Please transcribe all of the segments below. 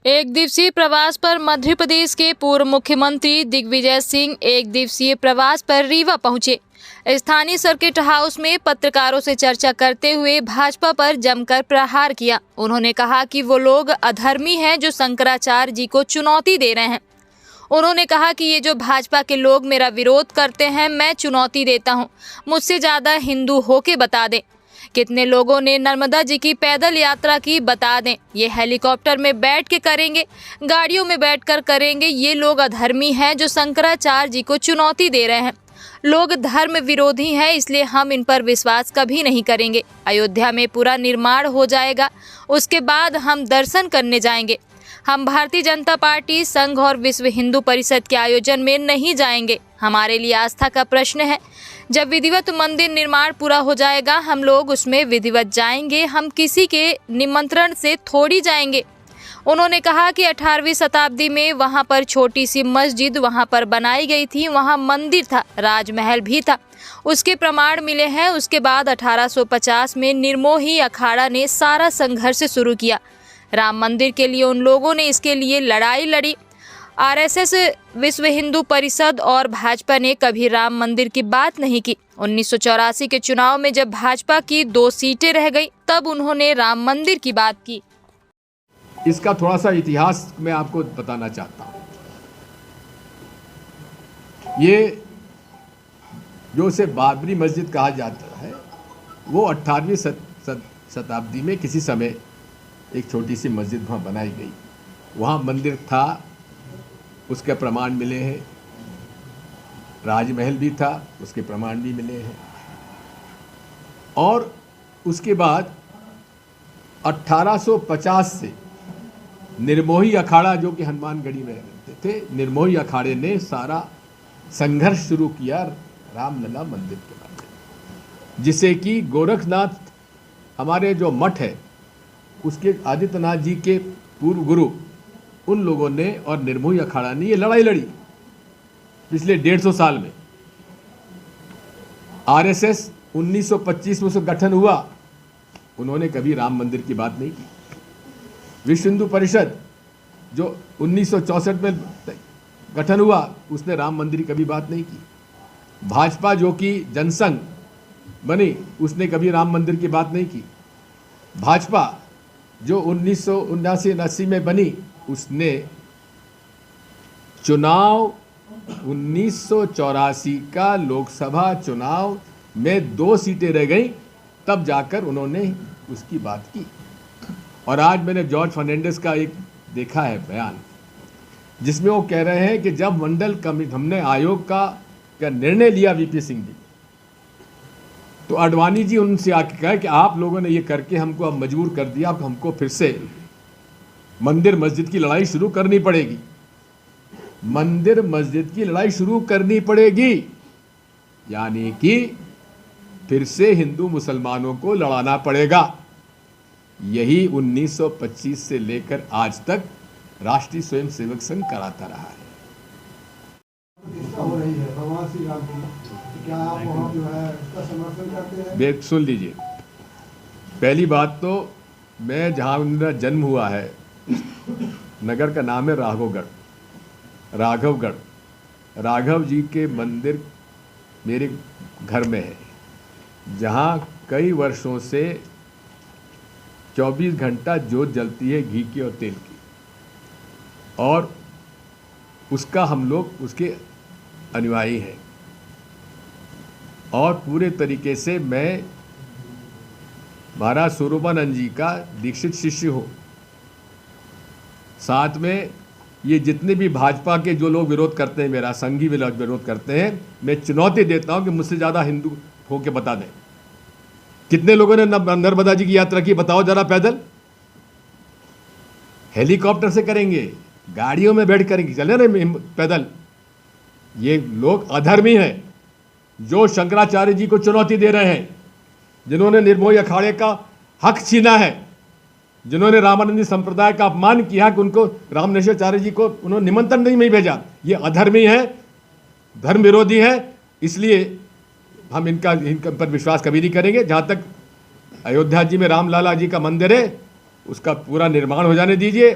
एक दिवसीय प्रवास पर मध्य प्रदेश के पूर्व मुख्यमंत्री दिग्विजय सिंह एक दिवसीय प्रवास पर रीवा पहुंचे। स्थानीय सर्किट हाउस में पत्रकारों से चर्चा करते हुए भाजपा पर जमकर प्रहार किया। उन्होंने कहा कि वो लोग अधर्मी हैं जो शंकराचार्य जी को चुनौती दे रहे हैं। उन्होंने कहा कि ये जो भाजपा के लोग मेरा विरोध करते हैं, मैं चुनौती देता हूं, मुझसे ज़्यादा हिंदू होके बता दें कितने लोगों ने नर्मदा जी की पैदल यात्रा की, बता दें। ये हेलीकॉप्टर में बैठ के करेंगे, गाड़ियों में बैठकर करेंगे। ये लोग अधर्मी हैं जो शंकराचार्य जी को चुनौती दे रहे हैं। लोग धर्म विरोधी हैं, इसलिए हम इन पर विश्वास कभी नहीं करेंगे। अयोध्या में पूरा निर्माण हो जाएगा, उसके बाद हम दर्शन करने जाएंगे। हम भारतीय जनता पार्टी, संघ और विश्व हिंदू परिषद के आयोजन में नहीं जाएंगे। हमारे लिए आस्था का प्रश्न है। जब विधिवत मंदिर निर्माण पूरा हो जाएगा, हम लोग उसमें विधिवत जाएंगे। हम किसी के निमंत्रण से थोड़ी जाएंगे। उन्होंने कहा कि 18वीं शताब्दी में वहां पर छोटी सी मस्जिद वहां पर बनाई गई थी, वहां मंदिर था, राजमहल भी था, उसके प्रमाण मिले हैं। उसके बाद 1850 में निर्मोही अखाड़ा ने सारा संघर्ष शुरू किया। राम मंदिर के लिए उन लोगों ने इसके लिए लड़ाई लड़ी। आरएसएस, विश्व हिंदू परिषद और भाजपा ने कभी राम मंदिर की बात नहीं की। 1984 के चुनाव में जब भाजपा की 2 सीटें रह गई, तब उन्होंने राम मंदिर की बात की। इसका थोड़ा सा इतिहास मैं आपको बताना चाहता हूँ। ये जो उसे बाबरी मस्जिद कहा जाता है, वो 18वीं शताब्दी में किसी समय एक छोटी सी मस्जिद वहाँ बनाई गई। वहाँ मंदिर था, उसके प्रमाण मिले हैं। राजमहल भी था, उसके प्रमाण भी मिले हैं। और उसके बाद 1850 से निर्मोही अखाड़ा, जो कि हनुमानगढ़ी में रहते थे, निर्मोही अखाड़े ने सारा संघर्ष शुरू किया रामलला मंदिर के बारे में, जिसे कि गोरखनाथ, हमारे जो मठ है, उसके आदित्यनाथ जी के पूर्व गुरु, उन लोगों ने और निर्मोही अखाड़ा ने ये लड़ाई लड़ी पिछले 150 साल में। आरएसएस 1925 में उसका गठन हुआ, उन्होंने कभी राम मंदिर की बात नहीं की। विश्व हिंदू परिषद जो 1964 में गठन हुआ, उसने राम मंदिर की कभी बात नहीं की। भाजपा जो कि जनसंघ बनी, उसने कभी राम मंदिर की बात नहीं की। भाजपा जो 1979-80 में बनी, उसने चुनाव 1984 का लोकसभा चुनाव में 2 सीटें रह गई, तब जाकर उन्होंने उसकी बात की। और आज मैंने जॉर्ज फर्नांडिस का एक देखा है बयान, जिसमें वो कह रहे हैं कि जब मंडल कमिटी, हमने आयोग का निर्णय लिया, वीपी सिंह जी, तो अडवाणी जी उनसे आके कहा कि आप लोगों ने ये करके हमको अब मजबूर कर दिया, अब हमको फिर से मंदिर मस्जिद की लड़ाई शुरू करनी पड़ेगी। मंदिर मस्जिद की लड़ाई शुरू करनी पड़ेगी, यानी कि फिर से हिंदू मुसलमानों को लड़ाना पड़ेगा। यही 1925 से लेकर आज तक राष्ट्रीय स्वयंसेवक संघ कराता रहा है। क्या आप वहाँ जो है इसका समर्थन करते हैं? सुन लीजिए, पहली बात तो मैं जहाँ मेरा जन्म हुआ है, नगर का नाम है राघवगढ़। राघव जी के मंदिर मेरे घर में है, जहाँ कई वर्षों से 24 घंटा जोत जलती है, घी की और तेल की, और उसका हम लोग उसके अनुयायी हैं। और पूरे तरीके से मैं महाराज स्वरूपानंद जी का दीक्षित शिष्य हूँ। साथ में ये जितने भी भाजपा के जो लोग विरोध करते हैं, मेरा संघी विरोध करते हैं, मैं चुनौती देता हूँ कि मुझसे ज़्यादा हिंदू होके बता दें। कितने लोगों ने नर्मदा जी की यात्रा की, बताओ जरा। पैदल, हेलीकॉप्टर से करेंगे, गाड़ियों में बैठ करेंगे, चले ना पैदल। ये लोग अधर्मी हैं जो शंकराचार्य जी को चुनौती दे रहे हैं, जिन्होंने निर्मोही अखाड़े का हक छीना है, जिन्होंने रामानंदी संप्रदाय का अपमान किया कि उनको रामनेश्वराचार्य जी को उन्होंने निमंत्रण नहीं भेजा। ये अधर्मी है, धर्म विरोधी है, इसलिए हम इनका पर विश्वास कभी नहीं करेंगे। जहाँ तक अयोध्या जी में रामलाला जी का मंदिर है, उसका पूरा निर्माण हो जाने दीजिए।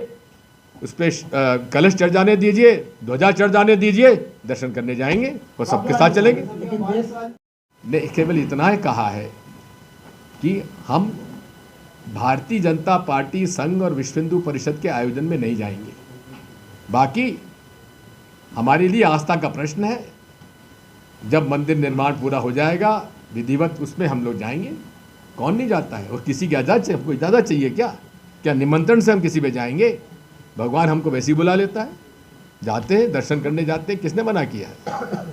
उस पर कलश चढ़ जाने दीजिए, ध्वजा चढ़ जाने दीजिए, दर्शन करने जाएंगे और सबके साथ चलेंगे। लेकिन देश ने केवल इतना ही कहा है कि हम भारतीय जनता पार्टी, संघ और विश्व हिंदू परिषद के आयोजन में नहीं जाएंगे। बाकी हमारे लिए आस्था का प्रश्न है। जब मंदिर निर्माण पूरा हो जाएगा विधिवत, उसमें हम लोग जाएंगे। कौन नहीं जाता है? और किसी की इजाज़त चाहिए? हमको इजाज़त चाहिए क्या? क्या निमंत्रण से हम किसी पे जाएंगे? भगवान हमको वैसे ही बुला लेता है, जाते हैं, दर्शन करने जाते हैं। किसने मना किया है?